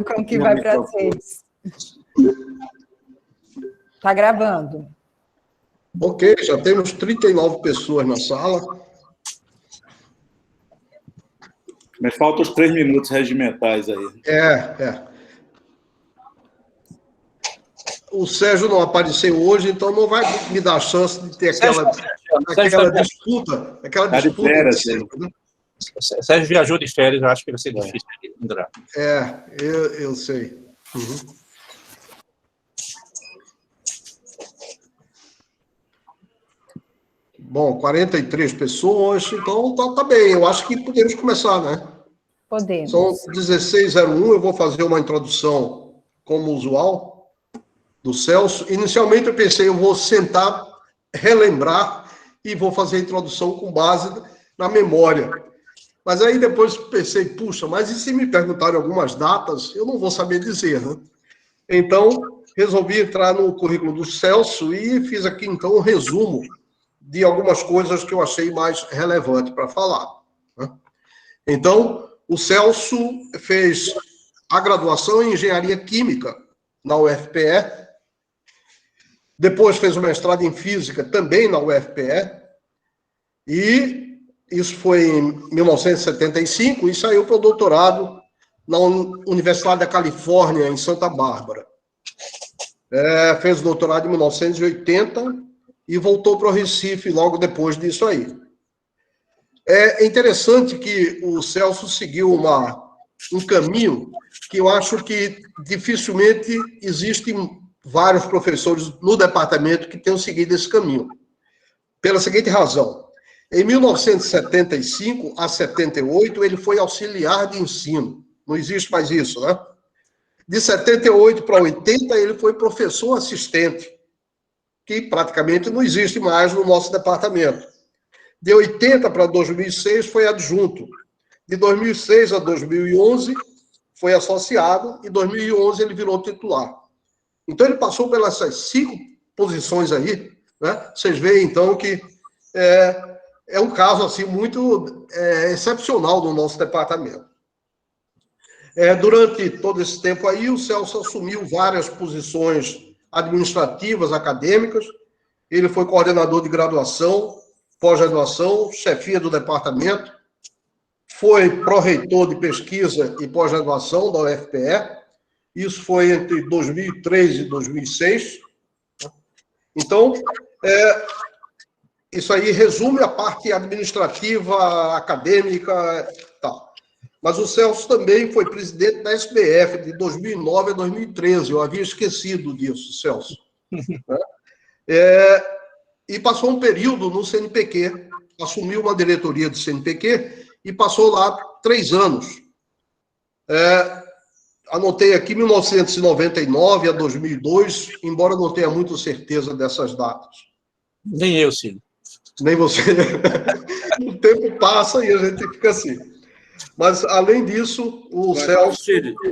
Como que vai para as redes? Está gravando. Ok, já temos 39 pessoas na sala. Mas faltam os 3 minutos regimentais aí. O Sérgio não apareceu hoje, então não vai me dar chance de ter aquela disputa. Aquela disputa de sempre, né? Sérgio viajou de férias, eu acho que vai ser difícil de encontrar. Eu sei. Uhum. Bom, 43 pessoas, então tá bem. Eu acho que podemos começar, né? Podemos. São 16:01, eu vou fazer uma introdução como usual do Celso. Inicialmente eu pensei, eu vou sentar, relembrar e vou fazer a introdução com base na memória. Mas aí depois pensei, puxa, mas e se me perguntarem algumas datas, eu não vou saber dizer, né? Então, resolvi entrar no currículo do Celso e fiz aqui, então, um resumo de algumas coisas que eu achei mais relevante para falar, né? Então, o Celso fez a graduação em Engenharia Química na UFPE, depois fez o mestrado em Física também na UFPE, e isso foi em 1975, e saiu para o doutorado na Universidade da Califórnia, em Santa Bárbara. Fez o doutorado em 1980 e voltou para o Recife logo depois disso aí. É interessante que o Celso seguiu um caminho que eu acho que dificilmente existem vários professores no departamento que tenham seguido esse caminho. Pela seguinte razão: em 1975 a 78, ele foi auxiliar de ensino. Não existe mais isso, né? De 78 para 80, ele foi professor assistente, que praticamente não existe mais no nosso departamento. De 80 para 2006, foi adjunto. De 2006 a 2011, foi associado, e em 2011 ele virou titular. Então, ele passou pelas 5 posições aí, né? Vocês veem, então, que é um caso assim, muito excepcional do nosso departamento. Durante todo esse tempo aí, o Celso assumiu várias posições administrativas, acadêmicas. Ele foi coordenador de graduação, pós-graduação, chefia do departamento, foi pró-reitor de pesquisa e pós-graduação da UFPE. Isso foi entre 2003 e 2006. Então, isso aí resume a parte administrativa, acadêmica, tal. Mas o Celso também foi presidente da SBF de 2009 a 2013. Eu havia esquecido disso, Celso. E passou um período no CNPq, assumiu uma diretoria do CNPq e passou lá 3 anos. Anotei aqui 1999 a 2002, embora não tenha muita certeza dessas datas. Nem eu, Ciro. Nem você. O tempo passa e a gente fica assim. Mas, além disso, o Celso...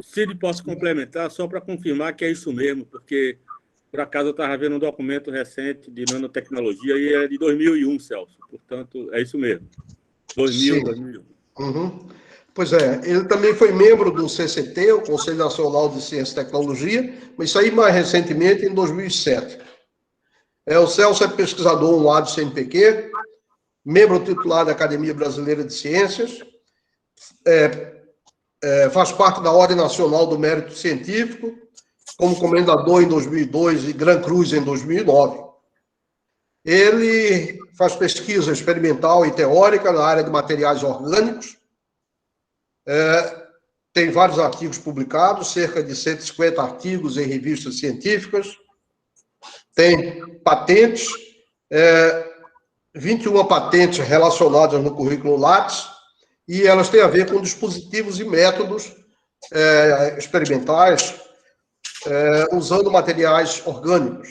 Ciro, posso complementar só para confirmar que é isso mesmo, porque, por acaso, eu estava vendo um documento recente de nanotecnologia e é de 2001, Celso. Portanto, é isso mesmo. 2001. Uhum. Pois é, ele também foi membro do CCT, o Conselho Nacional de Ciência e Tecnologia, mas isso aí mais recentemente, em 2007. O Celso é pesquisador no lado do CNPq, membro titular da Academia Brasileira de Ciências, faz parte da Ordem Nacional do Mérito Científico, como comendador em 2002 e Gran Cruz em 2009. Ele faz pesquisa experimental e teórica na área de materiais orgânicos, tem vários artigos publicados, cerca de 150 artigos em revistas científicas, tem patentes, 21 patentes relacionadas no currículo Lattes, e elas têm a ver com dispositivos e métodos experimentais usando materiais orgânicos.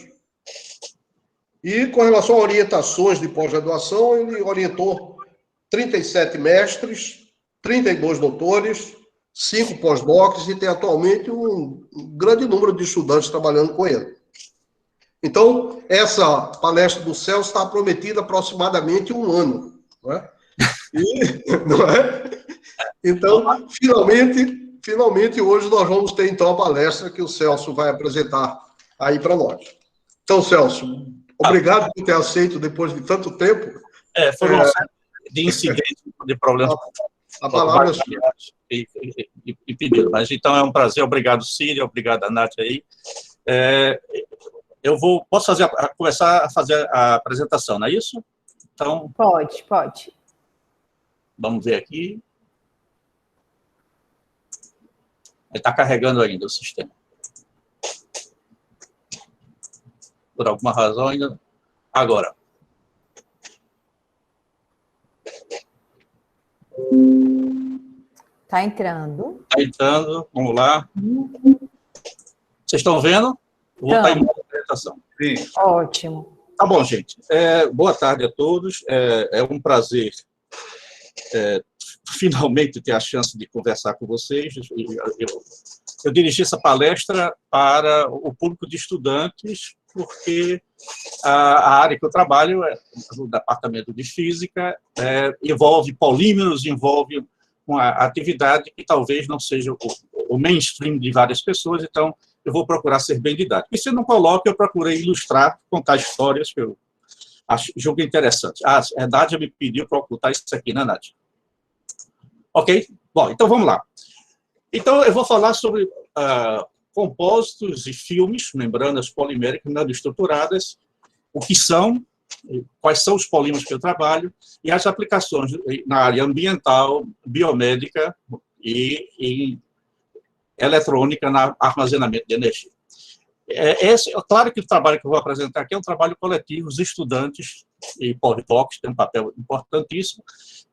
E com relação a orientações de pós-graduação, ele orientou 37 mestres, 32 doutores, 5 pós-docs, e tem atualmente um grande número de estudantes trabalhando com ele. Então, essa palestra do Celso está prometida aproximadamente 1 finalmente hoje nós vamos ter então a palestra que o Celso vai apresentar aí para nós. Então, Celso, obrigado por ter aceito depois de tanto tempo. Foi uma série de incidentes, de problemas. A palavra é sua. E pedido. Mas então é um prazer. Obrigado, Cília. Obrigado, a Nath aí. Posso começar a fazer a apresentação, não é isso? Então, Pode. Vamos ver aqui. Está carregando ainda o sistema. Por alguma razão ainda. Agora. Está entrando. Está entrando. Vamos lá. Vocês estão vendo? Vou botar em apresentação. Sim. Ótimo. Tá bom, gente. Boa tarde a todos. É um prazer finalmente ter a chance de conversar com vocês. Eu dirigi essa palestra para o público de estudantes, porque a área que eu trabalho, o departamento de física, envolve polímeros, envolve uma atividade que talvez não seja o mainstream de várias pessoas, então eu vou procurar ser bem didático. E se não coloco, eu procurei ilustrar, contar histórias que eu julgo interessante. A Nádia me pediu para ocultar isso aqui, né, Nádia? Ok? Bom, então vamos lá. Então, eu vou falar sobre compósitos e filmes, membranas poliméricas nanoestruturadas, o que são, quais são os polímeros que eu trabalho, e as aplicações na área ambiental, biomédica e eletrônica, no armazenamento de energia. Claro que o trabalho que eu vou apresentar aqui é um trabalho coletivo, os estudantes e pós-docs têm um papel importantíssimo.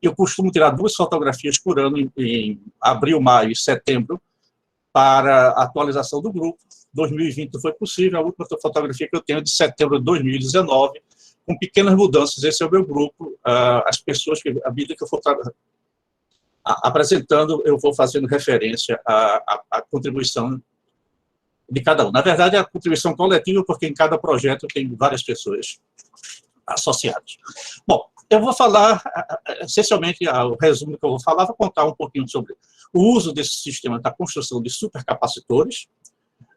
Eu costumo tirar 2 fotografias por ano, em abril, maio e setembro, para a atualização do grupo. 2020 não foi possível, a última fotografia que eu tenho é de setembro de 2019, com pequenas mudanças. Esse é o meu grupo, as pessoas que, à medida que eu for apresentando, eu vou fazendo referência à contribuição de cada um. Na verdade, é a contribuição coletiva, porque em cada projeto tem várias pessoas associadas. Bom, eu vou falar, essencialmente, o resumo que eu vou falar, vou contar um pouquinho sobre o uso desse sistema da construção de supercapacitores,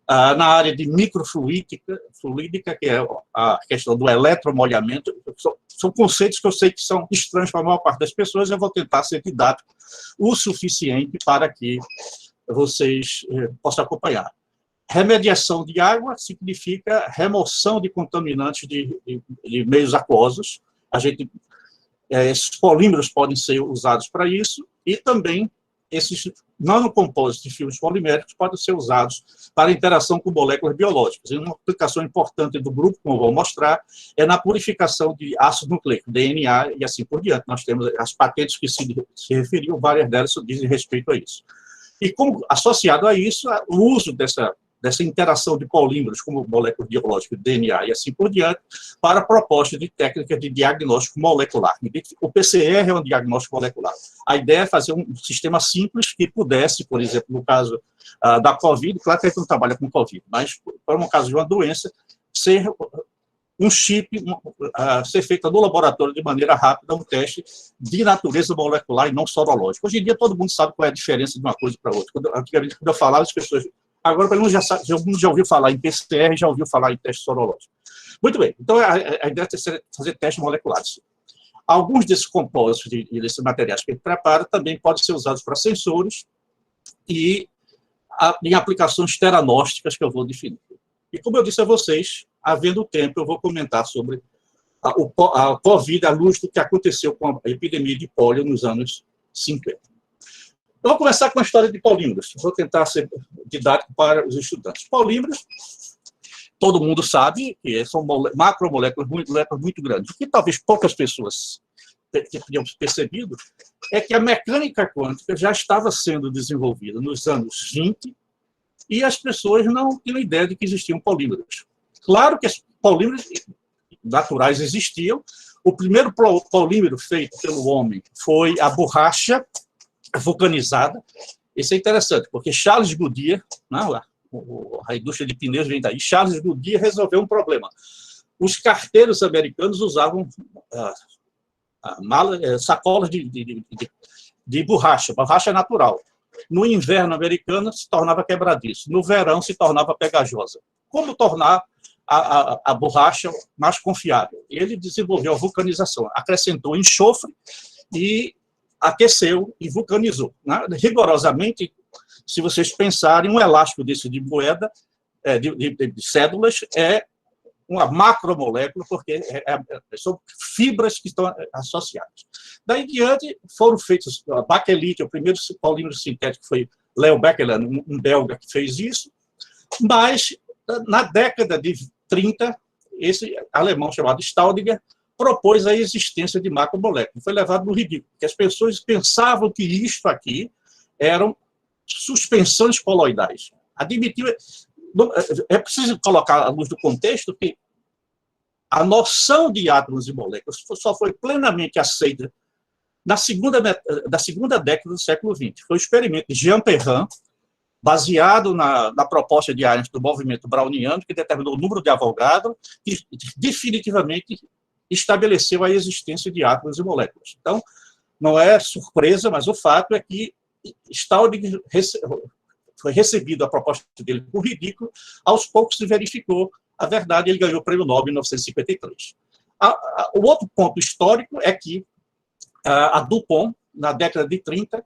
na área de microfluídica, que é a questão do eletromolhamento. São conceitos que eu sei que são estranhos para a maior parte das pessoas, eu vou tentar ser didático o suficiente para que vocês possam acompanhar. Remediação de água significa remoção de contaminantes de meios aquosos. Esses polímeros podem ser usados para isso, e também esses nanocompósitos de fios poliméricos podem ser usados para interação com moléculas biológicas. E uma aplicação importante do grupo, como eu vou mostrar, é na purificação de ácido nucleico, DNA e assim por diante. Nós temos as patentes que se referiam, várias delas dizem respeito a isso. E como associado a isso, o uso dessa interação de polímeros como moléculas biológicas, DNA e assim por diante, para a proposta de técnicas de diagnóstico molecular. O PCR é um diagnóstico molecular. A ideia é fazer um sistema simples que pudesse, por exemplo, no caso da COVID, claro que a gente não trabalha com COVID, mas para um caso de uma doença, ser um chip, ser feito no laboratório de maneira rápida, um teste de natureza molecular e não sorológica. Hoje em dia, todo mundo sabe qual é a diferença de uma coisa para outra. Antigamente, quando eu falava, as pessoas... Agora, pelo menos, já ouviu falar em PCR, já ouviu falar em teste sorológico. Muito bem, então a ideia é fazer testes moleculares. Alguns desses compósitos e desses materiais que a gente prepara também podem ser usados para sensores e em aplicações teranósticas que eu vou definir. E como eu disse a vocês, havendo tempo, eu vou comentar sobre a Covid à luz do que aconteceu com a epidemia de pólio nos anos 50. Eu vou começar com a história de polímeros. Vou tentar ser didático para os estudantes. Polímeros, todo mundo sabe que são macromoléculas muito grandes. O que talvez poucas pessoas tenham percebido é que a mecânica quântica já estava sendo desenvolvida nos anos 20 e as pessoas não tinham ideia de que existiam polímeros. Claro que os polímeros naturais existiam. O primeiro polímero feito pelo homem foi a borracha vulcanizada. Isso é interessante, porque Charles Goodyear, a indústria de pneus vem daí, Charles Goodyear resolveu um problema. Os carteiros americanos usavam sacolas de borracha natural. No inverno americano se tornava quebradiço, no verão se tornava pegajosa. Como tornar a borracha mais confiável? Ele desenvolveu a vulcanização, acrescentou enxofre e aqueceu e vulcanizou. Né? Rigorosamente, se vocês pensarem, um elástico desse de moeda, de cédulas, é uma macromolécula, porque são fibras que estão associadas. Daí em diante, foram feitos a baquelite, o primeiro polímero sintético foi Leo Baekeland, um belga que fez isso, mas na década de 30, esse alemão chamado Staudinger propôs a existência de macromoléculas. Foi levado no ridículo, porque as pessoas pensavam que isto aqui eram suspensões coloidais. Admitiu. É preciso colocar à luz do contexto que a noção de átomos e moléculas só foi plenamente aceita da segunda década do século XX. Foi o experimento de Jean Perrin, baseado na proposta de Einstein do movimento browniano, que determinou o número de Avogadro, que definitivamente estabeleceu a existência de átomos e moléculas. Então, não é surpresa, mas o fato é que Staudinger foi recebido a proposta dele por ridículo, aos poucos se verificou a verdade, ele ganhou o prêmio Nobel em 1953. O outro ponto histórico é que a DuPont, na década de 30,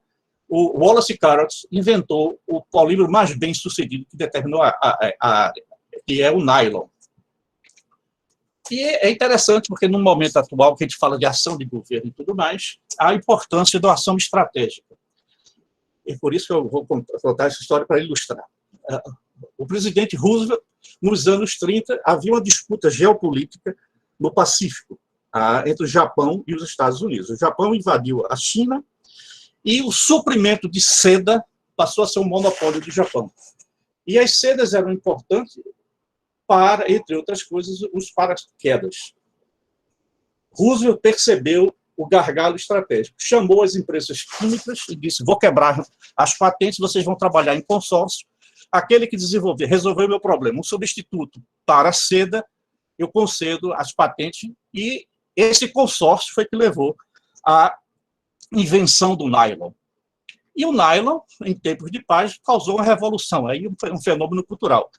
o Wallace Carrots inventou o polímero mais bem sucedido que determinou a área, que é o nylon. E é interessante porque no momento atual, que a gente fala de ação de governo e tudo mais, a importância da ação estratégica. E por isso que eu vou contar essa história para ilustrar. O presidente Roosevelt, nos anos 30, havia uma disputa geopolítica no Pacífico, entre o Japão e os Estados Unidos. O Japão invadiu a China e o suprimento de seda passou a ser um monopólio do Japão. E as sedas eram importantes para, entre outras coisas, os paraquedas. Roosevelt percebeu o gargalo estratégico, chamou as empresas químicas e disse: vou quebrar as patentes, vocês vão trabalhar em consórcio. Aquele que resolveu o meu problema, um substituto para a seda, eu concedo as patentes, e esse consórcio foi que levou à invenção do nylon. E o nylon, em tempos de paz, causou uma revolução, aí um fenômeno cultural.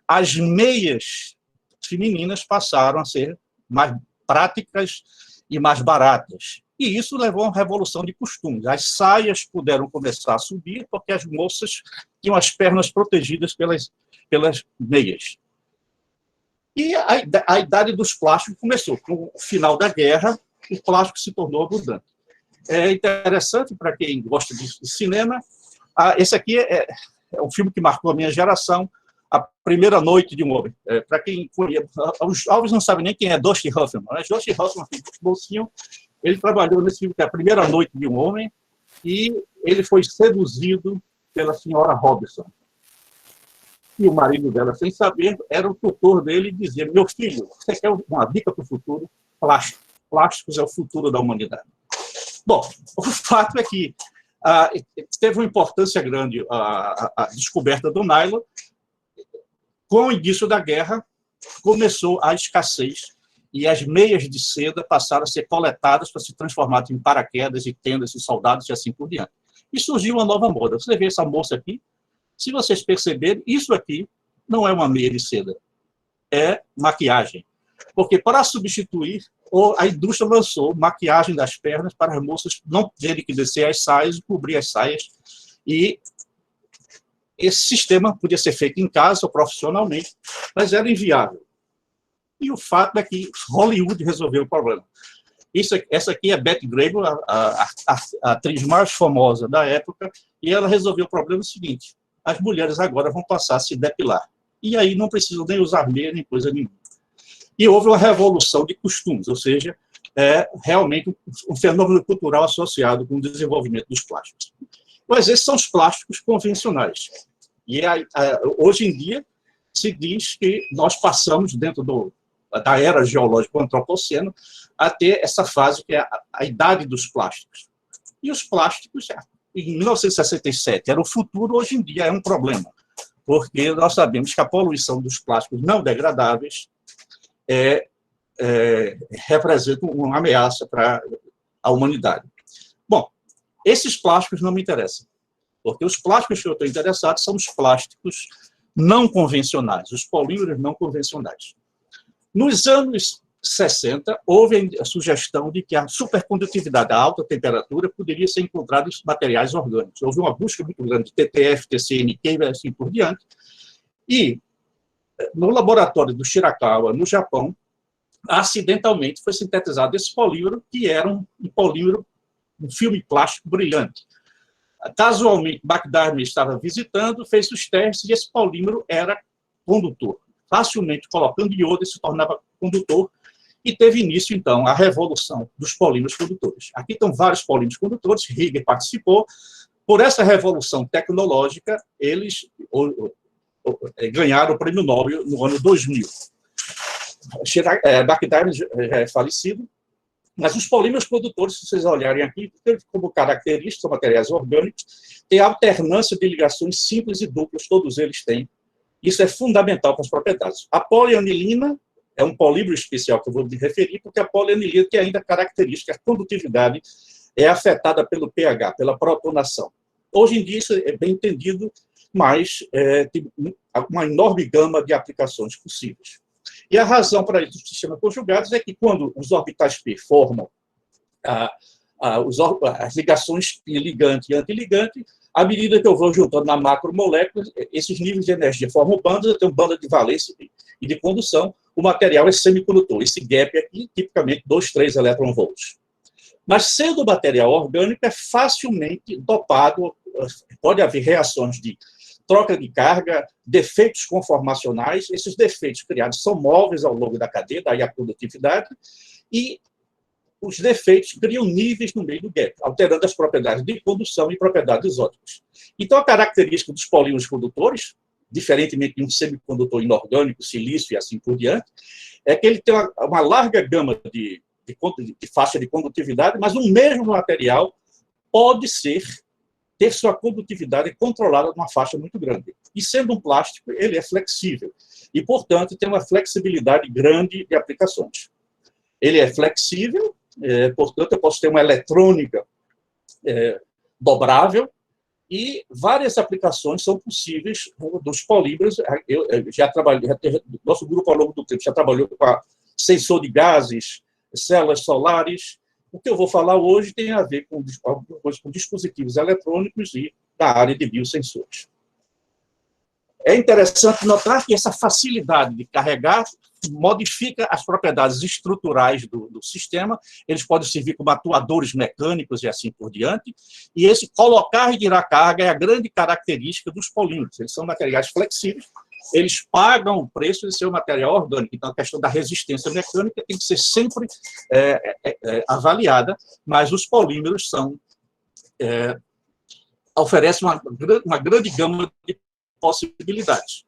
As meias femininas passaram a ser mais práticas e mais baratas. E isso levou a uma revolução de costumes. As saias puderam começar a subir porque as moças tinham as pernas protegidas pelas meias. E a idade dos plásticos começou. Com o final da guerra, o plástico se tornou abundante. É interessante para quem gosta de cinema. Esse aqui é um filme que marcou a minha geração, A Primeira Noite de um Homem. Para quem conhece, os jovens não sabem nem quem é Dustin Hoffman, mas Dustin Hoffman, bolsinho, ele trabalhou nesse filme que é A Primeira Noite de um Homem, e ele foi seduzido pela senhora Robinson. E o marido dela, sem saber, era o tutor dele e dizia: meu filho, você quer uma dica para o futuro? Plásticos é o futuro da humanidade. Bom, o fato é que teve uma importância grande a descoberta do nylon. Com o início da guerra, começou a escassez e as meias de seda passaram a ser coletadas para se transformar em paraquedas e tendas e soldados e assim por diante. E surgiu uma nova moda. Você vê essa moça aqui, se vocês perceberem, isso aqui não é uma meia de seda, é maquiagem. Porque para substituir, a indústria lançou maquiagem das pernas para as moças não terem que descer as saias e cobrir as saias. E esse sistema podia ser feito em casa ou profissionalmente, mas era inviável. E o fato é que Hollywood resolveu o problema. Essa aqui é Betty Grable, a atriz mais famosa da época, e ela resolveu o problema seguinte: as mulheres agora vão passar a se depilar. E aí não precisam nem usar meia, nem coisa nenhuma. E houve uma revolução de costumes, ou seja, realmente um fenômeno cultural associado com o desenvolvimento dos plásticos. Mas esses são os plásticos convencionais. E hoje em dia se diz que nós passamos dentro da era geológica antropoceno a ter essa fase que é a idade dos plásticos. E os plásticos, em 1967, era o futuro, hoje em dia é um problema, porque nós sabemos que a poluição dos plásticos não degradáveis representa uma ameaça para a humanidade. Bom, esses plásticos não me interessam. Porque os plásticos que eu estou interessado são os plásticos não convencionais, os polímeros não convencionais. Nos anos 60, houve a sugestão de que a supercondutividade a alta temperatura poderia ser encontrada em materiais orgânicos. Houve uma busca muito grande de TTF, TCNQ e assim por diante. E, no laboratório do Shirakawa, no Japão, acidentalmente foi sintetizado esse polímero, que era um polímero, um filme plástico brilhante. Casualmente, McDermott estava visitando, fez os testes e esse polímero era condutor. Facilmente, colocando iodo, ele se tornava condutor e teve início, então, a revolução dos polímeros condutores. Aqui estão vários polímeros condutores, Rieger participou. Por essa revolução tecnológica, eles ganharam o prêmio Nobel no ano 2000. McDermott já é falecido, mas os polímeros condutores, se vocês olharem aqui, tem como característica, materiais orgânicos, tem alternância de ligações simples e duplas, todos eles têm. Isso é fundamental para as propriedades. A polianilina é um polímero especial que eu vou me referir, porque a polianilina tem ainda característica, a condutividade é afetada pelo pH, pela protonação. Hoje em dia isso é bem entendido, mas tem uma enorme gama de aplicações possíveis. E a razão para isso dos sistemas conjugados é que quando os orbitais P formam as ligações ligante e antiligante, à medida que eu vou juntando na macromolécula, esses níveis de energia formam bandas, eu tenho banda de valência e de condução, o material é semicondutor. Esse gap aqui, tipicamente, 2, 3 elétron-volts. Mas, sendo material orgânico, é facilmente dopado, pode haver reações de troca de carga, defeitos conformacionais, esses defeitos criados são móveis ao longo da cadeia, daí a condutividade, e os defeitos criam níveis no meio do gap, alterando as propriedades de condução e propriedades ópticas. Então, a característica dos polímeros condutores, diferentemente de um semicondutor inorgânico, silício e assim por diante, é que ele tem uma larga gama de faixa de condutividade, mas o mesmo material pode ter sua condutividade controlada numa faixa muito grande. E, sendo um plástico, ele é flexível. E, portanto, tem uma flexibilidade grande de aplicações. Ele é flexível, portanto, eu posso ter uma eletrônica dobrável, e várias aplicações são possíveis dos polímeros. Eu já trabalhei, nosso grupo, ao longo do tempo, já trabalhou com sensor de gases, células solares. O que eu vou falar hoje tem a ver com dispositivos eletrônicos e da área de biosensores. É interessante notar que essa facilidade de carregar modifica as propriedades estruturais do sistema, eles podem servir como atuadores mecânicos e assim por diante, e esse colocar e tirar carga é a grande característica dos polímeros. Eles são materiais flexíveis, eles pagam o preço de ser um material orgânico. Então, a questão da resistência mecânica tem que ser sempre avaliada, mas os polímeros oferecem uma grande gama de possibilidades.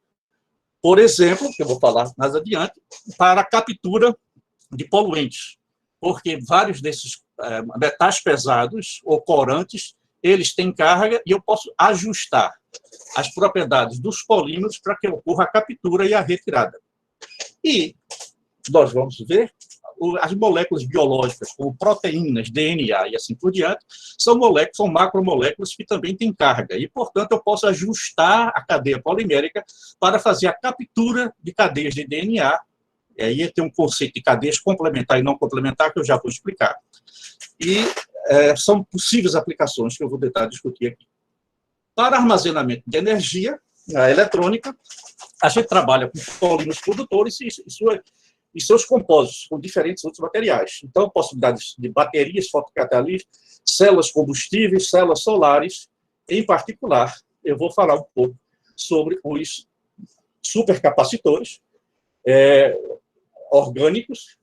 Por exemplo, que eu vou falar mais adiante, para a captura de poluentes, porque vários desses metais pesados ou corantes, eles têm carga e eu posso ajustar as propriedades dos polímeros para que ocorra a captura e a retirada. E nós vamos ver as moléculas biológicas, como proteínas, DNA e assim por diante, são macromoléculas que também têm carga. E, portanto, eu posso ajustar a cadeia polimérica para fazer a captura de cadeias de DNA. E aí tem um conceito de cadeias complementar e não complementar, que eu já vou explicar. E são possíveis aplicações que eu vou tentar discutir aqui. Para armazenamento de energia, a eletrônica, a gente trabalha com polímeros condutores e seus compósitos, com diferentes outros materiais. Então, possibilidades de baterias fotocatalíticas, células combustíveis, células solares. Em particular, eu vou falar um pouco sobre os supercapacitores orgânicos,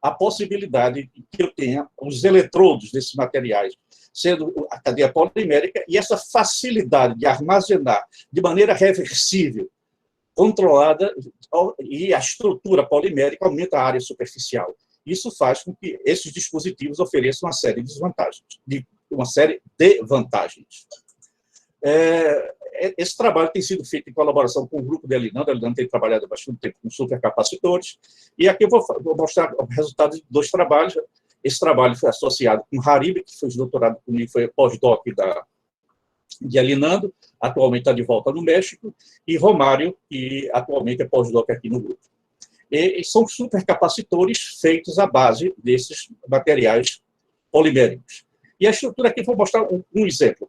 a possibilidade que eu tenha os eletrodos desses materiais, sendo a cadeia polimérica, e essa facilidade de armazenar de maneira reversível, controlada, e a estrutura polimérica aumenta a área superficial. Isso faz com que esses dispositivos ofereçam uma série de desvantagens, vantagens. Esse trabalho tem sido feito em colaboração com o grupo da Elinando. A Elinando tem trabalhado há bastante tempo com supercapacitores, e aqui eu vou mostrar o resultado de 2 trabalhos. Esse trabalho foi associado com Haribe, que fez doutorado comigo, foi pós-doc de Alinando, atualmente está de volta no México, e Romário, que atualmente é pós-doc aqui no grupo. E são supercapacitores feitos à base desses materiais poliméricos. E a estrutura aqui, vou mostrar um exemplo.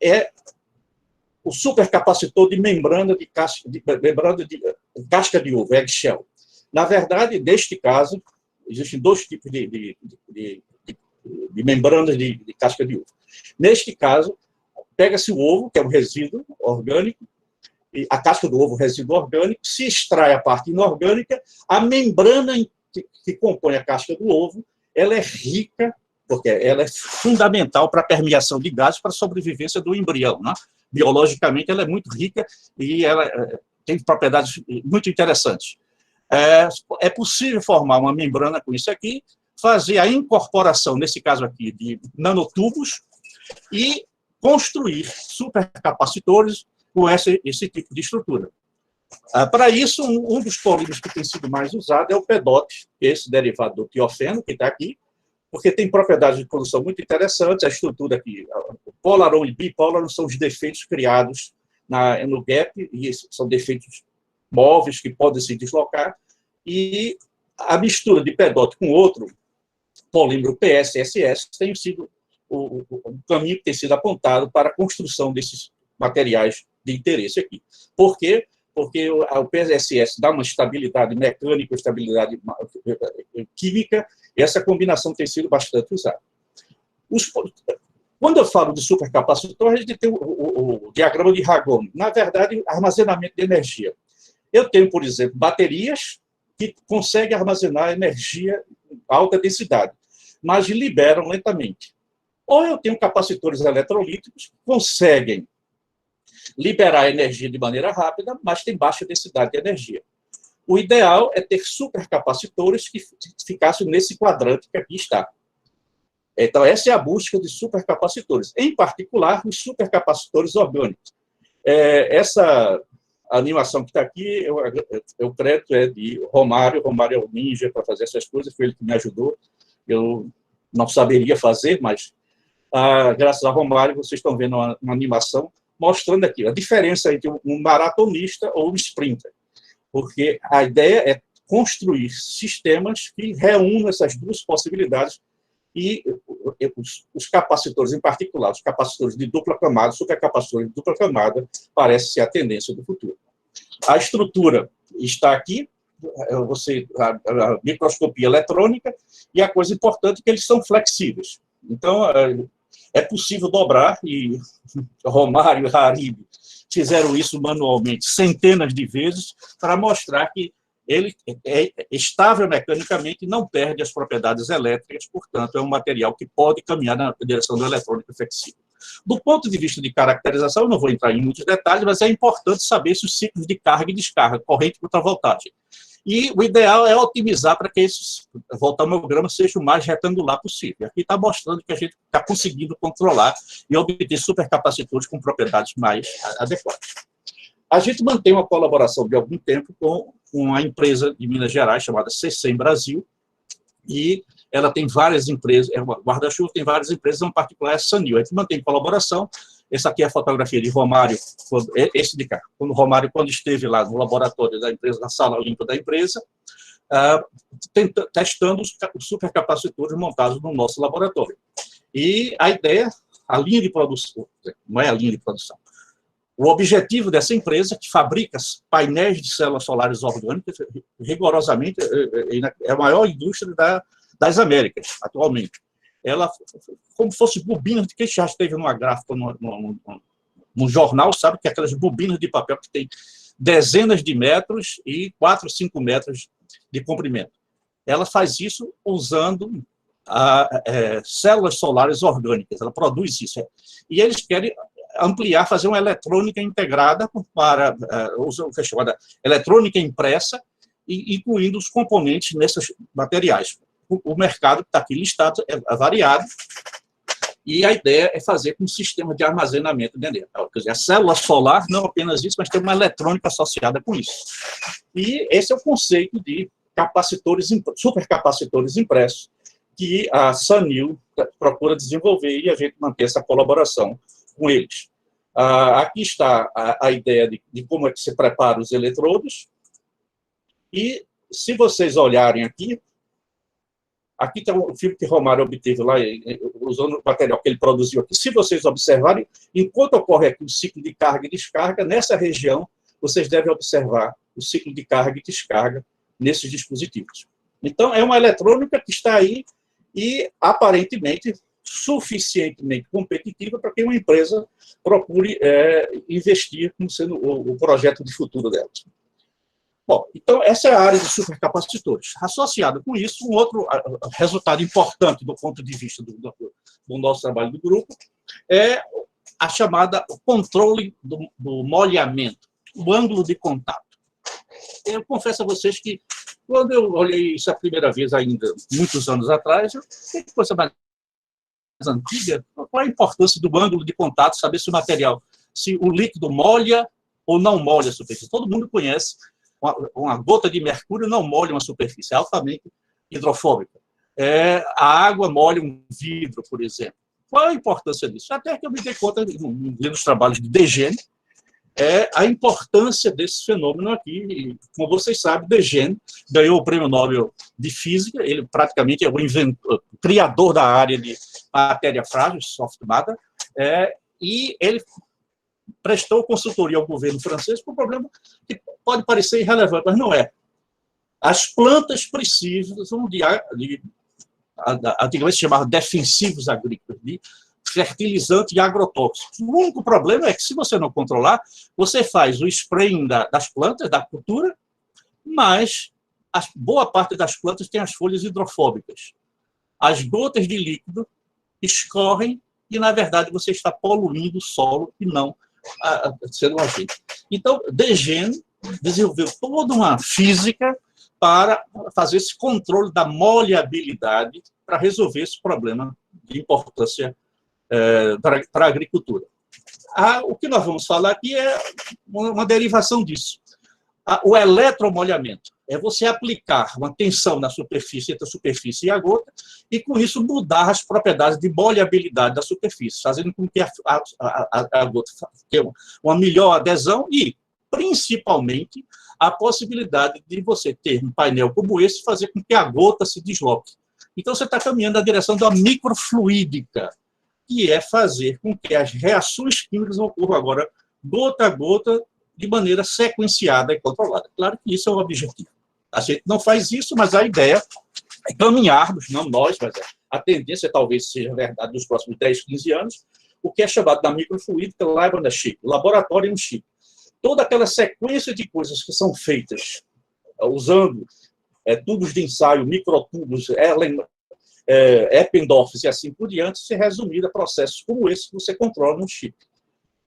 É o supercapacitor de membrana de casca de ovo, eggshell. Na verdade, neste caso, existem dois tipos de membranas de casca de ovo. Neste caso, pega-se o ovo, que é um resíduo orgânico, e a casca do ovo, resíduo orgânico, se extrai a parte inorgânica, a membrana que compõe a casca do ovo, ela é rica, porque ela é fundamental para a permeação de gases, para a sobrevivência do embrião, né? Biologicamente, ela é muito rica e ela tem propriedades muito interessantes. É possível formar uma membrana com isso aqui, fazer a incorporação, nesse caso aqui, de nanotubos e construir supercapacitores com esse tipo de estrutura. Para isso, um dos polímeros que tem sido mais usado é o PEDOT, esse derivado do tiofeno, que está aqui, porque tem propriedades de produção muito interessantes. A estrutura aqui, o polaron e bipolaron são os defeitos criados no gap, e são defeitos móveis que podem se deslocar, e a mistura de PEDOT com outro polímero PSSS tem sido o caminho que tem sido apontado para a construção desses materiais de interesse aqui. Por quê? Porque o PSSS dá uma estabilidade mecânica, estabilidade química, e essa combinação tem sido bastante usada. Quando eu falo de supercapacitor, a gente tem o diagrama de Ragone. Na verdade, armazenamento de energia. Eu tenho, por exemplo, baterias que conseguem armazenar energia em alta densidade, mas liberam lentamente. Ou eu tenho capacitores eletrolíticos que conseguem liberar energia de maneira rápida, mas tem baixa densidade de energia. O ideal é ter supercapacitores que ficassem nesse quadrante que aqui está. Então, essa é a busca de supercapacitores, em particular, os supercapacitores orgânicos. Essa animação que está aqui, eu crédito é de Romário. Romário é o ninja para fazer essas coisas, foi ele que me ajudou. Eu não saberia fazer, mas graças a Romário, vocês estão vendo uma animação mostrando aqui a diferença entre um maratonista ou um sprinter. Porque a ideia é construir sistemas que reúnam essas duas possibilidades e os capacitores, em particular, os capacitores de dupla camada, supercapacitores de dupla camada, parece ser a tendência do futuro. A estrutura está aqui, a microscopia eletrônica, e a coisa importante é que eles são flexíveis. Então, é possível dobrar, e Romário e Harib fizeram isso manualmente centenas de vezes para mostrar que ele é estável mecanicamente e não perde as propriedades elétricas, portanto, é um material que pode caminhar na direção do eletrônico flexível. Do ponto de vista de caracterização, eu não vou entrar em muitos detalhes, mas é importante saber se os ciclos de carga e descarga, corrente contra voltagem. E o ideal é otimizar para que esse voltammograma seja o mais retangular possível. Aqui está mostrando que a gente está conseguindo controlar e obter supercapacitores com propriedades mais adequadas. A gente mantém uma colaboração de algum tempo com uma empresa de Minas Gerais chamada CCEM Brasil, e ela tem várias empresas, guarda-chuva tem várias empresas, em particular a Sanil. A gente mantém colaboração. Essa aqui é a fotografia de Romário, esse de cá. Quando Romário, quando esteve lá no laboratório da empresa, na sala limpa da empresa, testando os supercapacitores montados no nosso laboratório. E a ideia, a linha de produção, não é a linha de produção, o objetivo dessa empresa, que fabrica painéis de células solares orgânicas, rigorosamente, é a maior indústria das Américas, atualmente. Ela, como fosse bobinas, de quem já esteve numa gráfica, num jornal, sabe que aquelas bobinas de papel que tem dezenas de metros e 4, 5 metros de comprimento. Ela faz isso usando células solares orgânicas, ela produz isso. E eles querem ampliar, fazer uma eletrônica integrada para o que é chamada eletrônica impressa, incluindo os componentes nesses materiais. O mercado que está aqui listado é variado, e a ideia é fazer com um sistema de armazenamento de energia. Quer dizer, a célula solar, não apenas isso, mas tem uma eletrônica associada com isso. E esse é o conceito de capacitores, supercapacitores impressos, que a Sanil procura desenvolver, e a gente mantém essa colaboração com eles. Aqui está a ideia de como é que se prepara os eletrodos. E, se vocês olharem aqui, aqui está o filme que Romário obteve lá, usando o material que ele produziu aqui. Se vocês observarem, enquanto ocorre aqui o ciclo de carga e descarga, nessa região, vocês devem observar o ciclo de carga e descarga nesses dispositivos. Então, é uma eletrônica que está aí e, aparentemente, suficientemente competitiva para que uma empresa procure investir como sendo o projeto de futuro dela. Bom, então, essa é a área de supercapacitores. Associado com isso, um outro resultado importante do ponto de vista do nosso trabalho do grupo é a chamada controle do molhamento, o ângulo de contato. Eu confesso a vocês que, quando eu olhei isso a primeira vez, ainda muitos anos atrás, eu fiquei com coisa mais antiga, qual a importância do ângulo de contato, saber se o material, se o líquido molha ou não molha a superfície. Todo mundo conhece, uma gota de mercúrio não molha uma superfície, é altamente hidrofóbica. A água molha um vidro, por exemplo. Qual a importância disso? Até que eu me dei conta, lendo os trabalhos de Degennes, a importância desse fenômeno aqui. E, como vocês sabem, Degennes ganhou o Prêmio Nobel de Física, ele praticamente é o criador da área de matéria frágil, soft matter, e ele prestou consultoria ao governo francês por um problema que pode parecer irrelevante, mas não é. As plantas precisam antigamente se chamava defensivos agrícolas, de fertilizante e agrotóxicos. O único problema é que, se você não controlar, você faz o spraying das plantas, da cultura, mas boa parte das plantas tem as folhas hidrofóbicas. As gotas de líquido escorrem e, na verdade, você está poluindo o solo e não sendo um agente. Então, Degennes desenvolveu toda uma física para fazer esse controle da molhabilidade para resolver esse problema de importância para a agricultura. O que nós vamos falar aqui é uma derivação disso. O eletromolhamento é você aplicar uma tensão na superfície, entre a superfície e a gota, e, com isso, mudar as propriedades de molhabilidade da superfície, fazendo com que a gota tenha uma melhor adesão e, principalmente, a possibilidade de você ter um painel como esse e fazer com que a gota se desloque. Então, você está caminhando na direção da microfluídica, que é fazer com que as reações químicas ocorram agora, gota a gota, de maneira sequenciada e controlada. Claro que isso é o objetivo. A gente não faz isso, mas a ideia é caminharmos, não nós, mas a tendência talvez seja verdade nos próximos 10, 15 anos, o que é chamado da microfluídica lab on a chip, laboratório em chip. Toda aquela sequência de coisas que são feitas usando tubos de ensaio, microtubos, Eppendorf e assim por diante, se resumir a processos como esse que você controla num chip.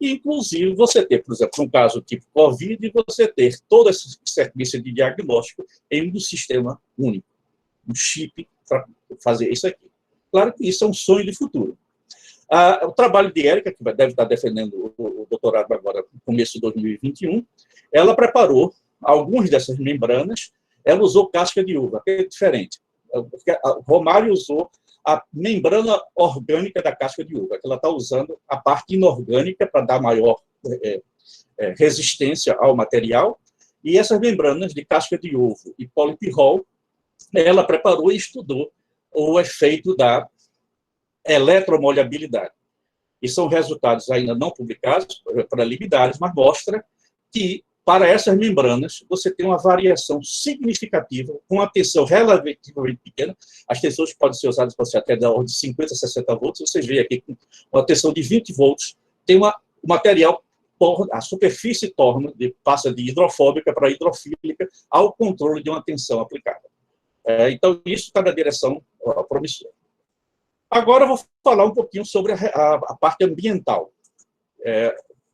E, inclusive, você ter, por exemplo, um caso tipo COVID, você ter toda essa sequência de diagnóstico em um sistema único, um chip para fazer isso aqui. Claro que isso é um sonho de futuro. O trabalho de Érica, que deve estar defendendo o doutorado agora no começo de 2021, ela preparou algumas dessas membranas, ela usou casca de uva, que é diferente. Romário usou a membrana orgânica da casca de uva, que ela está usando a parte inorgânica para dar maior resistência ao material, e essas membranas de casca de ovo e polipirrol, ela preparou e estudou o efeito da eletromolhabilidade. E são resultados ainda não publicados, preliminares, mas mostra que, para essas membranas, você tem uma variação significativa, com uma tensão relativamente pequena. As tensões podem ser usadas para ser até da ordem de 50 a 60 volts. Vocês veem aqui, com uma tensão de 20 volts, tem o material, a superfície passa de hidrofóbica para hidrofílica ao controle de uma tensão aplicada. Então, isso está na direção promissora. Agora, eu vou falar um pouquinho sobre a parte ambiental.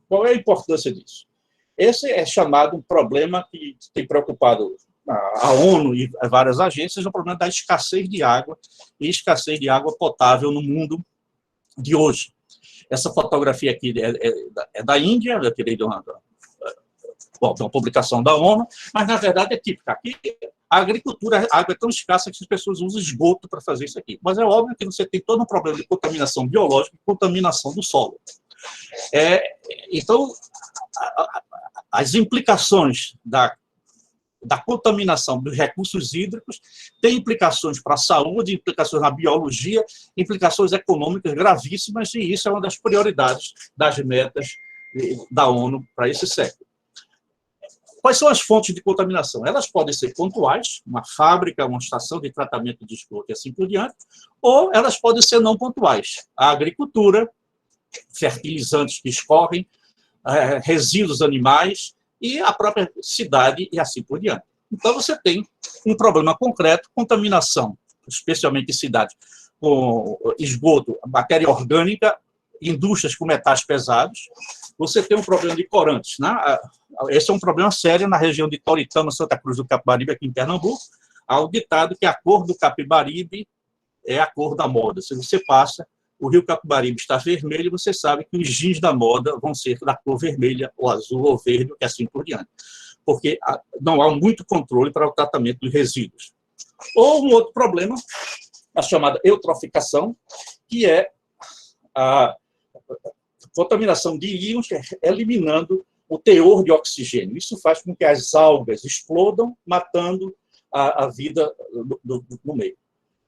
Qual é a importância disso? Esse é chamado um problema que tem preocupado a ONU e várias agências, o problema da escassez de água e escassez de água potável no mundo de hoje. Essa fotografia aqui é da Índia, eu tirei de uma publicação da ONU, mas, na verdade, é típica. Aqui, a agricultura, a água é tão escassa que as pessoas usam esgoto para fazer isso aqui. Mas é óbvio que você tem todo um problema de contaminação biológica e contaminação do solo. Então, as implicações da contaminação dos recursos hídricos tem implicações para a saúde, implicações na biologia, implicações econômicas gravíssimas, e isso é uma das prioridades das metas da ONU para esse século. Quais são as fontes de contaminação? Elas podem ser pontuais, uma fábrica, uma estação de tratamento de esgoto e assim por diante, ou elas podem ser não pontuais. A agricultura, fertilizantes que escorrem, resíduos animais e a própria cidade e assim por diante. Então, você tem um problema concreto, contaminação, especialmente em cidades com esgoto, matéria orgânica, indústrias com metais pesados. Você tem um problema de corantes, né? Esse é um problema sério na região de Toritama, Santa Cruz do Capibaribe, aqui em Pernambuco. Há o ditado que a cor do Capibaribe é a cor da moda. Se você passa, o rio Capibaribe está vermelho, você sabe que os jeans da moda vão ser da cor vermelha, ou azul, ou verde, e assim por diante. Porque não há muito controle para o tratamento dos resíduos. Ou um outro problema, a chamada eutroficação, que é a contaminação de íons eliminando o teor de oxigênio. Isso faz com que as algas explodam, matando a vida no meio.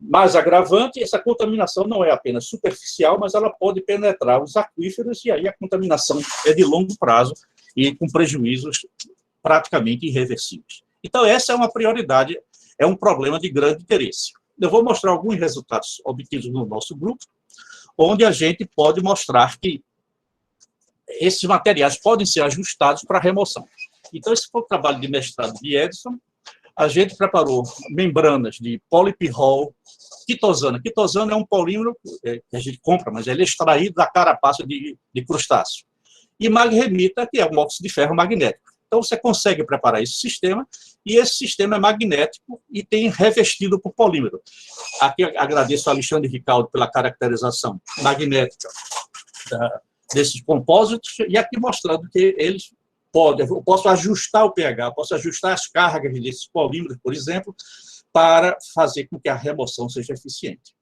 Mais agravante, essa contaminação não é apenas superficial, mas ela pode penetrar os aquíferos, e aí a contaminação é de longo prazo e com prejuízos praticamente irreversíveis. Então, essa é uma prioridade, é um problema de grande interesse. Eu vou mostrar alguns resultados obtidos no nosso grupo, onde a gente pode mostrar que esses materiais podem ser ajustados para remoção. Então, esse foi o trabalho de mestrado de Edson. A gente preparou membranas de polipirrol, quitosana. Quitosana é um polímero que a gente compra, mas ele é extraído da carapaça de crustáceo. E magremita, que é um óxido de ferro magnético. Então, você consegue preparar esse sistema, e esse sistema é magnético e tem revestido por polímero. Aqui agradeço ao Alexandre Ricaldo pela caracterização magnética desses compósitos, e aqui mostrando que eles podem, eu posso ajustar o pH, posso ajustar as cargas desses polímeros, por exemplo, para fazer com que a remoção seja eficiente.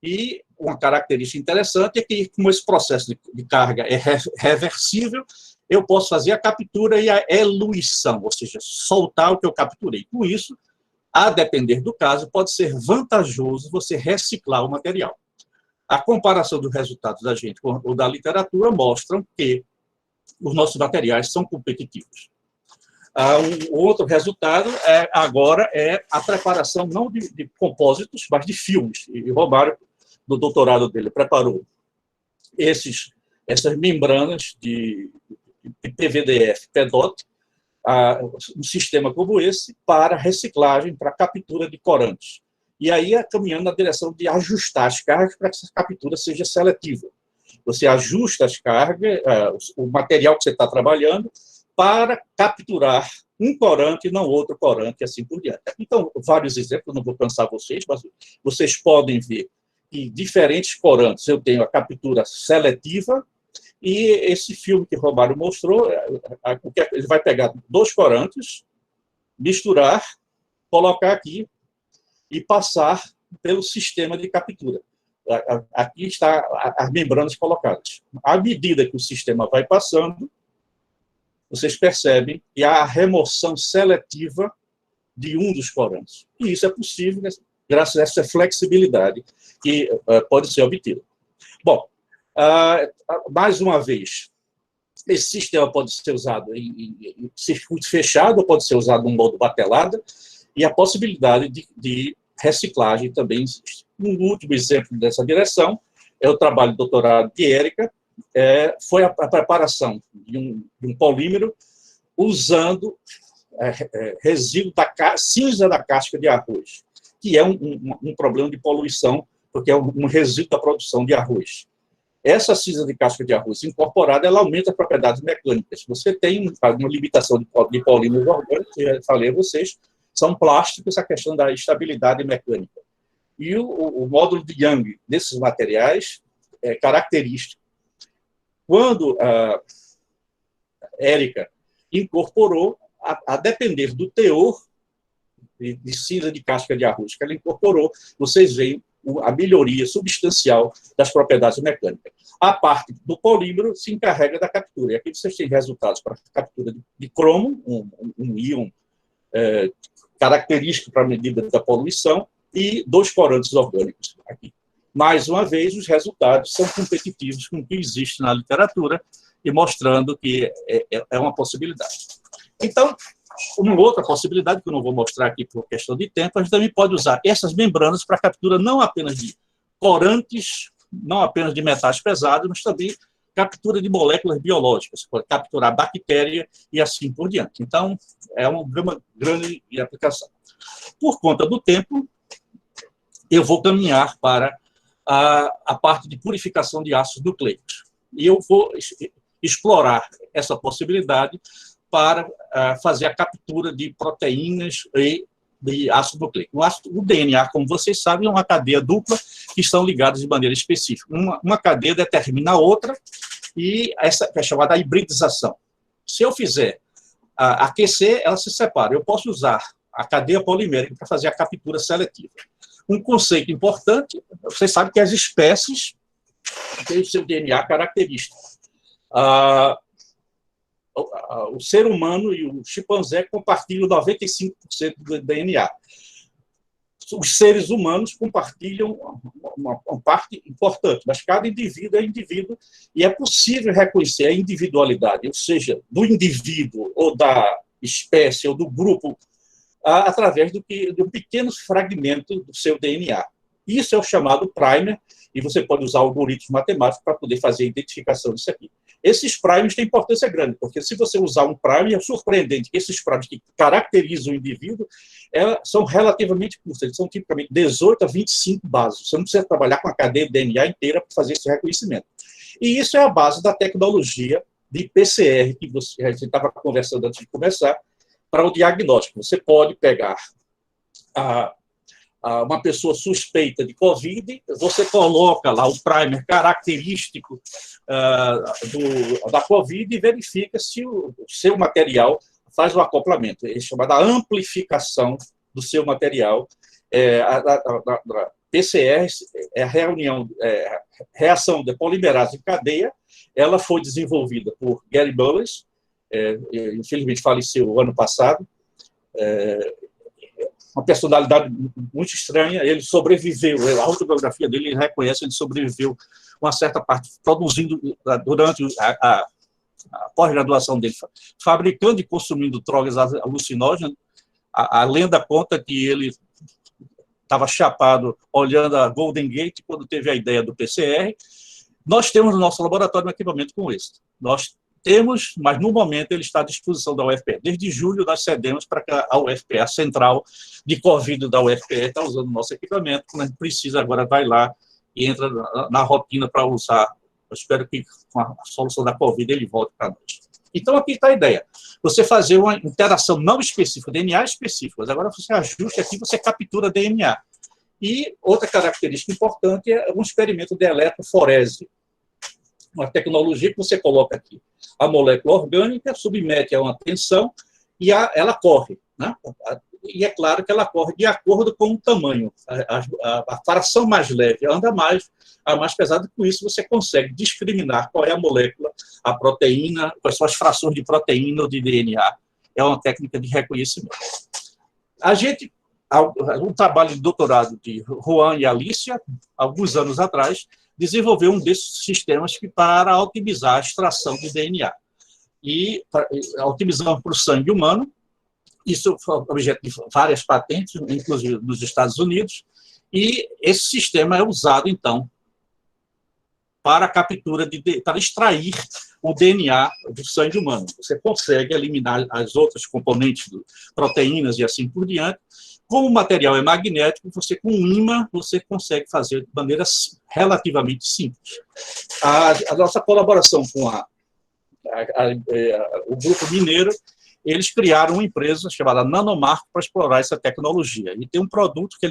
E uma característica interessante é que, como esse processo de carga é reversível, eu posso fazer a captura e a eluição, ou seja, soltar o que eu capturei. Com isso, a depender do caso, pode ser vantajoso você reciclar o material. A comparação dos resultados da gente com o da literatura mostram que os nossos materiais são competitivos. Um outro resultado agora é a preparação não de compósitos, mas de filmes. E o Romário, no doutorado dele, preparou essas membranas de PVDF, PEDOT, um sistema como esse, para reciclagem, para captura de corantes. E aí caminhando na direção de ajustar as cargas para que essa captura seja seletiva. Você ajusta as cargas, o material que você está trabalhando, para capturar um corante e não outro corante, e assim por diante. Então, vários exemplos, não vou cansar vocês, mas vocês podem ver que diferentes corantes eu tenho a captura seletiva, e esse filme que o Romário mostrou, ele vai pegar 2 corantes, misturar, colocar aqui e passar pelo sistema de captura. Aqui está as membranas colocadas. À medida que o sistema vai passando, vocês percebem que há a remoção seletiva de um dos corantes. E isso é possível graças a essa flexibilidade que pode ser obtida. Bom, mais uma vez, esse sistema pode ser usado em circuito fechado, ou pode ser usado em modo batelada, e a possibilidade de reciclagem também existe. Um último exemplo dessa direção é o trabalho de doutorado de Érica, foi a preparação de um polímero usando resíduo cinza da casca de arroz, que é um problema de poluição, porque é um resíduo da produção de arroz. Essa cinza de casca de arroz incorporada, ela aumenta as propriedades mecânicas. Você tem uma limitação de polímeros orgânicos, eu falei a vocês, são plásticos, a questão da estabilidade mecânica. E o módulo de Young desses materiais é característico. Quando a Érica incorporou, a depender do teor de cinza de casca de arroz que ela incorporou, vocês veem a melhoria substancial das propriedades mecânicas. A parte do polímero se encarrega da captura. E aqui vocês têm resultados para a captura de cromo, um íon característico para a medida da poluição, e 2 corantes orgânicos aqui. Mais uma vez, os resultados são competitivos com o que existe na literatura e mostrando que é uma possibilidade. Então, uma outra possibilidade, que eu não vou mostrar aqui por questão de tempo, a gente também pode usar essas membranas para captura não apenas de corantes, não apenas de metais pesados, mas também captura de moléculas biológicas, pode capturar bactéria e assim por diante. Então, é uma gama grande de aplicação. Por conta do tempo, eu vou caminhar para a parte de purificação de ácidos nucleicos. E eu vou explorar essa possibilidade para fazer a captura de proteínas e de ácido nucleico. O DNA, como vocês sabem, é uma cadeia dupla que estão ligadas de maneira específica. Uma cadeia determina a outra, e essa é chamada hibridização. Se eu fizer aquecer, ela se separa. Eu posso usar a cadeia polimérica para fazer a captura seletiva. Um conceito importante, vocês sabem que as espécies têm o seu DNA característico. O ser humano e o chimpanzé compartilham 95% do DNA. Os seres humanos compartilham uma parte importante, mas cada indivíduo é indivíduo, e é possível reconhecer a individualidade, ou seja, do indivíduo, ou da espécie, ou do grupo, através de um pequeno fragmento do seu DNA. Isso é o chamado primer, e você pode usar algoritmos matemáticos para poder fazer a identificação disso aqui. Esses primers têm importância grande, porque se você usar um primer, é surpreendente que esses primers que caracterizam o indivíduo são relativamente curtos, eles são tipicamente 18 a 25 bases. Você não precisa trabalhar com a cadeia de DNA inteira para fazer esse reconhecimento. E isso é a base da tecnologia de PCR, que a gente estava conversando antes de começar, para o diagnóstico. Você pode pegar uma pessoa suspeita de Covid, você coloca lá o primer característico da Covid e verifica se o seu material faz o acoplamento. É chamada amplificação do seu material. A PCR é a reação de polimerase em cadeia. Ela foi desenvolvida por Gary Mullis, infelizmente faleceu o ano passado, uma personalidade muito estranha. Ele sobreviveu, a autobiografia dele reconhece, ele sobreviveu uma certa parte, produzindo durante a pós-graduação dele, fabricando e consumindo drogas alucinógenas. A lenda conta que ele estava chapado olhando a Golden Gate quando teve a ideia do PCR. Nós temos no nosso laboratório um equipamento com esse. Nós temos, mas no momento ele está à disposição da UFPE. Desde julho nós cedemos para que a UFPE, a central de Covid da UFPE, está usando o nosso equipamento. Quando a gente precisa, agora vai lá e entra na rotina para usar. Eu espero que com a solução da Covid ele volte para nós. Então aqui está a ideia. Você fazer uma interação não específica, DNA específico, mas agora você ajusta aqui, você captura DNA. E outra característica importante é um experimento de eletroforese. Uma tecnologia que você coloca aqui a molécula orgânica, submete a uma tensão e ela corre, né? E é claro que ela corre de acordo com o tamanho. A fração mais leve anda mais, a mais pesada. Com isso, você consegue discriminar qual é a molécula, a proteína, quais são as frações de proteína ou de DNA. É uma técnica de reconhecimento. Um trabalho de doutorado de Juan e Alicia, alguns anos atrás, desenvolveu um desses sistemas para otimizar a extração de DNA. E otimizando para o sangue humano. Isso foi objeto de várias patentes, inclusive nos Estados Unidos, e esse sistema é usado, então, para a captura, para extrair o DNA do sangue humano. Você consegue eliminar as outras componentes, proteínas e assim por diante. Como o material é magnético, você com um ímã, você consegue fazer de maneira relativamente simples. A nossa colaboração com o Grupo Mineiro, eles criaram uma empresa chamada Nanomark para explorar essa tecnologia. E tem um produto que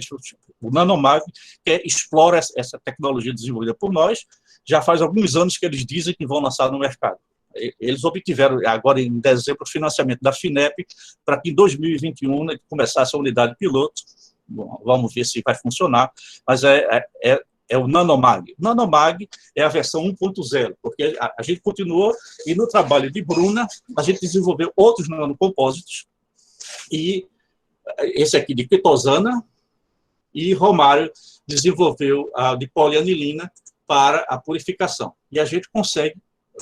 o Nanomark, que explora essa tecnologia desenvolvida por nós. Já faz alguns anos que eles dizem que vão lançar no mercado. Eles obtiveram, agora em dezembro, o financiamento da FINEP para que em 2021 começasse a unidade piloto. Bom, vamos ver se vai funcionar, mas é o Nanomag. O Nanomag é a versão 1.0, porque a gente continuou, e no trabalho de Bruna, a gente desenvolveu outros nanocompósitos, e esse aqui de quitosana, e Romário desenvolveu a de polianilina para a purificação. E a gente consegue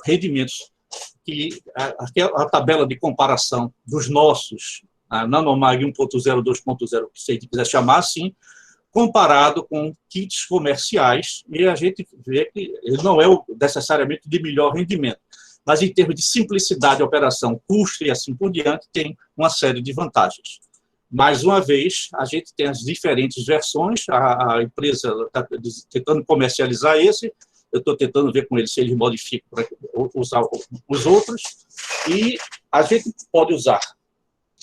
rendimentos que a tabela de comparação dos nossos Nanomag 1.0, 2.0, que se quiser chamar assim, comparado com kits comerciais, e a gente vê que ele não é necessariamente de melhor rendimento, mas em termos de simplicidade de operação, custo e assim por diante, tem uma série de vantagens. Mais uma vez, a gente tem as diferentes versões, a empresa está tentando comercializar esse, eu estou tentando ver com eles se eles modificam para usar os outros, e a gente pode usar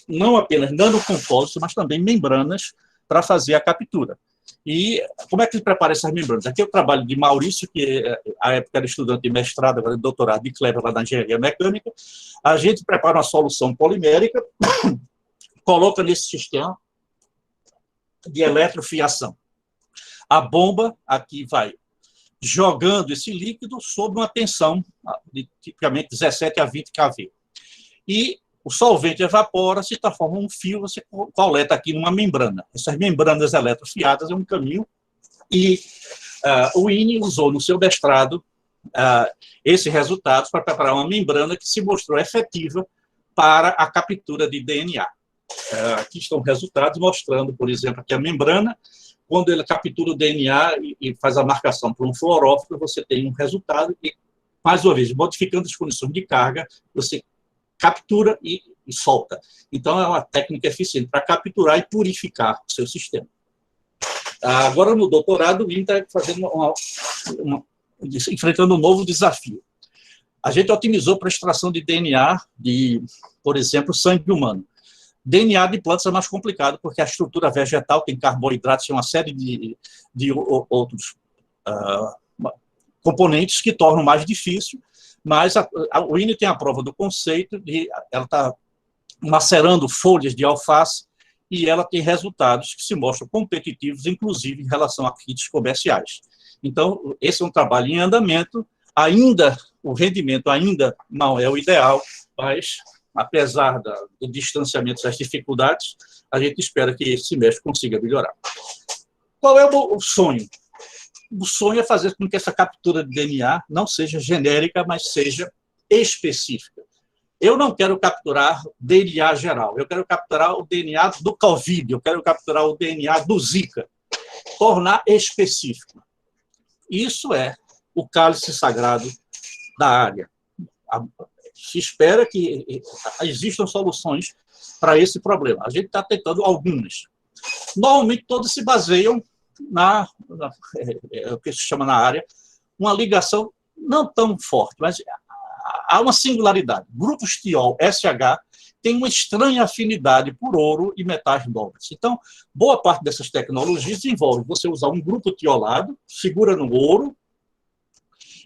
não apenas nanocompósitos, mas também membranas para fazer a captura. E como é que ele prepara essas membranas? Aqui é o trabalho de Maurício, que à época era estudante de mestrado, agora de doutorado de Kleber, lá na engenharia mecânica. A gente prepara uma solução polimérica, coloca nesse sistema de eletrofiação. A bomba aqui vai jogando esse líquido sob uma tensão de tipicamente 17 a 20 kV. E o solvente evapora, se transforma em um fio, você coleta aqui numa membrana. Essas membranas eletrofiadas é um caminho, e o INE usou no seu mestrado esses resultados para preparar uma membrana que se mostrou efetiva para a captura de DNA. Aqui estão resultados mostrando, por exemplo, aqui a membrana, quando ele captura o DNA e faz a marcação por um fluorófilo, você tem um resultado e, mais uma vez, modificando as condições de carga, você captura e solta. Então, é uma técnica eficiente para capturar e purificar o seu sistema. Agora, no doutorado, o INE está fazendo enfrentando um novo desafio. A gente otimizou para a extração de DNA de, por exemplo, sangue humano. DNA de plantas é mais complicado, porque a estrutura vegetal tem carboidratos e uma série de outros componentes que tornam mais difícil, mas o INE tem a prova do conceito, de ela está macerando folhas de alface, e ela tem resultados que se mostram competitivos, inclusive em relação a kits comerciais. Então, esse é um trabalho em andamento, o rendimento ainda não é o ideal, mas apesar do distanciamento das dificuldades, a gente espera que esse semestre consiga melhorar. Qual é o sonho? O sonho é fazer com que essa captura de DNA não seja genérica, mas seja específica. Eu não quero capturar DNA geral, eu quero capturar o DNA do Covid, eu quero capturar o DNA do Zika, tornar específico. Isso é o cálice sagrado da área. Se espera que existam soluções para esse problema. A gente está tentando algumas. Normalmente, todos se baseiam o que se chama na área, uma ligação não tão forte, mas há uma singularidade. Grupos tiol, SH, tem uma estranha afinidade por ouro e metais nobres. Então, boa parte dessas tecnologias envolve você usar um grupo tiolado, segura no ouro,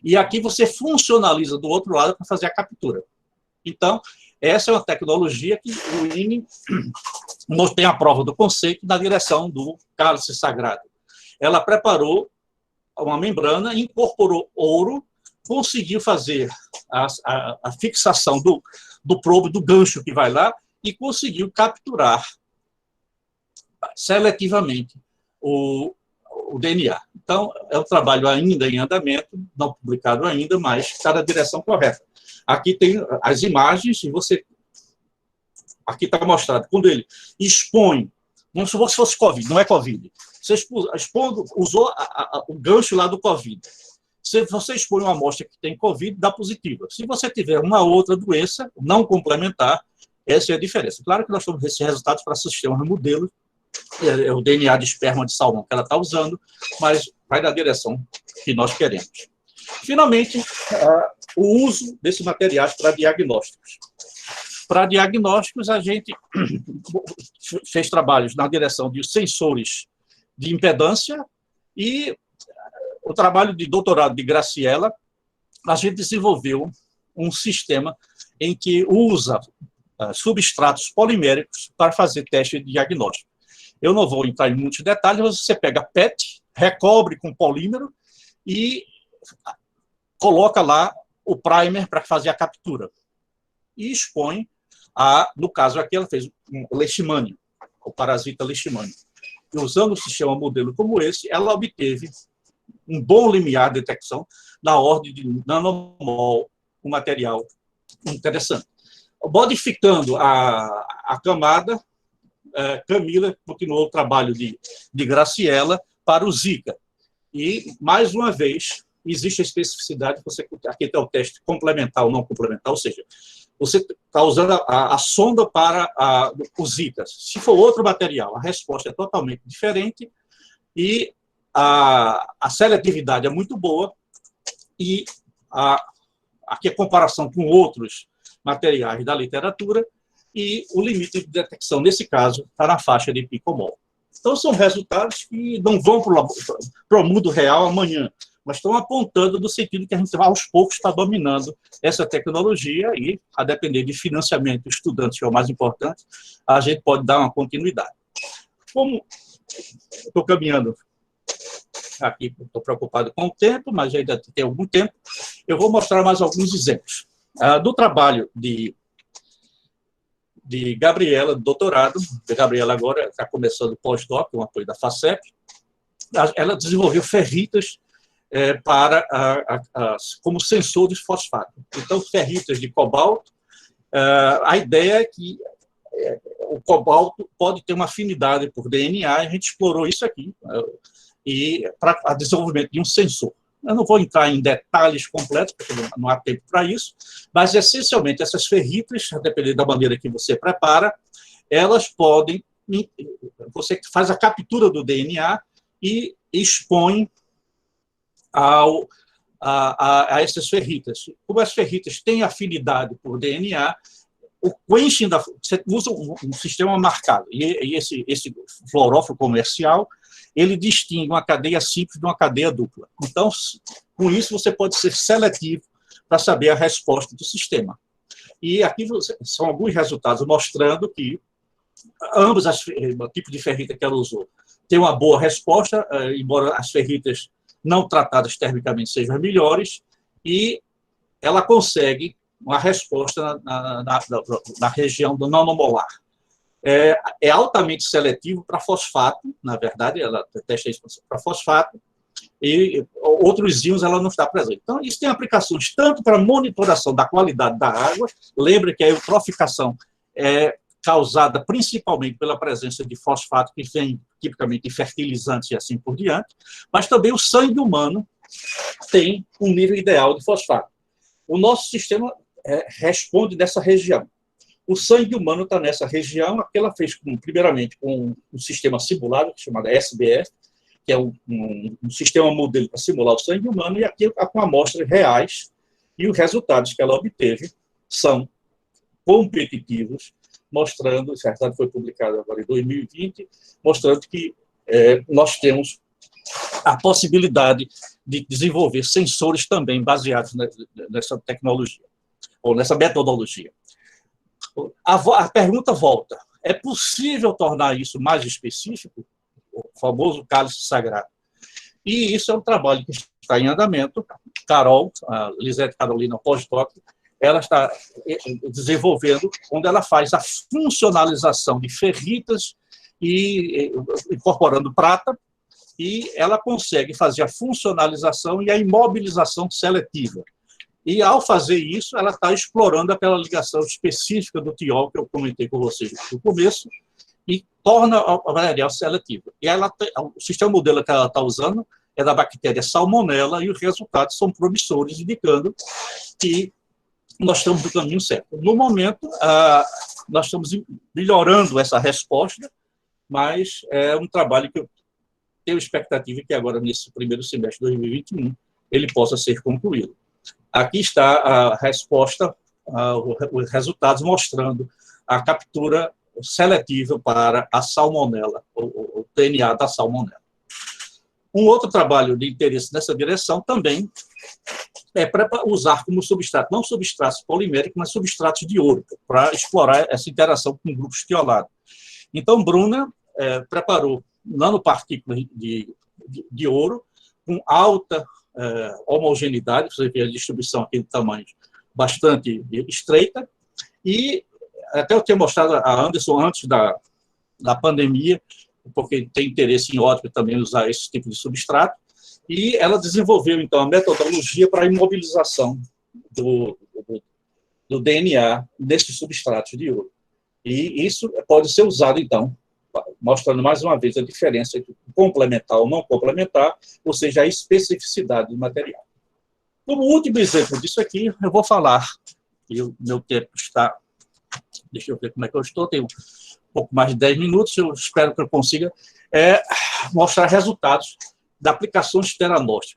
e aqui você funcionaliza do outro lado para fazer a captura. Então, essa é uma tecnologia que o INE tem a prova do conceito na direção do cálice sagrado. Ela preparou uma membrana, incorporou ouro, conseguiu fazer a fixação do probe, do gancho que vai lá, e conseguiu capturar seletivamente o DNA. Então, é um trabalho ainda em andamento, não publicado ainda, mas está na direção correta. Aqui tem as imagens, e aqui está mostrado, quando ele expõe, não se fosse Covid, não é Covid, você usou o gancho lá do Covid. Se você expõe uma amostra que tem Covid, dá positiva. Se você tiver uma outra doença não complementar, essa é a diferença. Claro que nós temos esses resultados para sistemas modelos, é o DNA de esperma de salmão que ela está usando, mas vai na direção que nós queremos. Finalmente, o uso desses materiais para diagnósticos. Para diagnósticos, a gente fez trabalhos na direção de sensores de impedância, e o trabalho de doutorado de Graciela, a gente desenvolveu um sistema em que usa substratos poliméricos para fazer teste de diagnóstico. Eu não vou entrar em muitos detalhes, mas você pega PET, recobre com polímero e coloca lá o primer para fazer a captura. E expõe, no caso aqui, ela fez um leishmania, o parasita leishmania. E usando o sistema modelo como esse, ela obteve um bom limiar de detecção na ordem de nanomol, um material interessante. Modificando a camada, Camila continuou o trabalho de Graciela para o Zika. E, mais uma vez, existe a especificidade, aqui está o teste complementar ou não complementar, ou seja, você está usando a sonda para o Zika. Se for outro material, a resposta é totalmente diferente e a seletividade é muito boa e aqui a comparação com outros materiais da literatura e o limite de detecção, nesse caso, está na faixa de picomol. Então, são resultados que não vão para o mundo real amanhã, mas estão apontando no sentido que a gente, aos poucos, está dominando essa tecnologia e, a depender de financiamento de estudantes, que é o mais importante, a gente pode dar uma continuidade. Como estou caminhando aqui, estou preocupado com o tempo, mas ainda tem algum tempo, eu vou mostrar mais alguns exemplos. Do trabalho de Gabriela, do doutorado, Gabriela agora está começando o pós-doc, com apoio da FACEP, ela desenvolveu ferritas como sensor de fosfato. Então, ferritas de cobalto, a ideia é que o cobalto pode ter uma afinidade por DNA, a gente explorou isso aqui, e para o desenvolvimento de um sensor. Eu não vou entrar em detalhes completos, porque não há tempo para isso, mas, essencialmente, essas ferritas, a depender da maneira que você prepara, elas podem... Você faz a captura do DNA e expõe a essas ferritas. Como as ferritas têm afinidade por DNA, o quenching você usa um sistema marcado, e esse fluorófilo comercial, ele distingue uma cadeia simples de uma cadeia dupla. Então, com isso, você pode ser seletivo para saber a resposta do sistema. E aqui são alguns resultados mostrando que ambos o tipo de ferrita que ela usou tem uma boa resposta, embora as ferritas não tratadas termicamente sejam melhores, e ela consegue uma resposta na região do nanomolar. É altamente seletivo para fosfato, na verdade, ela testa isso para fosfato, e outros íons ela não está presente. Então, isso tem aplicações tanto para monitoração da qualidade da água, lembra que a eutroficação é causada principalmente pela presença de fosfato, que vem tipicamente de fertilizantes e assim por diante, mas também o sangue humano tem um nível ideal de fosfato. O nosso sistema responde dessa região. O sangue humano está nessa região, aqui ela fez, primeiramente, com um sistema simulado, chamado SBF, que é um sistema modelo para simular o sangue humano, e aqui com amostras reais, e os resultados que ela obteve são competitivos, mostrando, esse resultado foi publicado agora em 2020, mostrando que nós temos a possibilidade de desenvolver sensores também baseados nessa tecnologia, ou nessa metodologia. A pergunta volta, é possível tornar isso mais específico? O famoso cálice sagrado. E isso é um trabalho que está em andamento. Carol, a Lisete Carolina pós-doc, ela está desenvolvendo, onde ela faz a funcionalização de ferritas e incorporando prata, e ela consegue fazer a funcionalização e a imobilização seletiva. E, ao fazer isso, ela está explorando aquela ligação específica do tiol que eu comentei com vocês no começo, e torna a material seletivo. E o sistema modelo que ela está usando é da bactéria Salmonella, e os resultados são promissores, indicando que nós estamos no caminho certo. No momento, nós estamos melhorando essa resposta, mas é um trabalho que eu tenho expectativa que agora, nesse primeiro semestre de 2021, ele possa ser concluído. Aqui está a resposta, os resultados mostrando a captura seletiva para a salmonela, o DNA da salmonela. Um outro trabalho de interesse nessa direção também é para usar como substrato, não substratos poliméricos, mas substratos de ouro, para explorar essa interação com grupos tiolados. Então, Bruna preparou nanopartículas de ouro com alta homogeneidade, você vê a distribuição aqui de tamanhos bastante estreita, e até eu tinha mostrado a Anderson antes da pandemia, porque tem interesse em ótica também usar esse tipo de substrato, e ela desenvolveu, então, a metodologia para a imobilização do DNA nesses substratos de ouro. E isso pode ser usado, então, mostrando mais uma vez a diferença entre complementar ou não complementar, ou seja, a especificidade do material. Como último exemplo disso aqui, eu vou falar, e o meu tempo está... Deixa eu ver como é que eu estou, tenho um pouco mais de 10 minutos, eu espero que eu consiga mostrar resultados da aplicação de esteranósticos.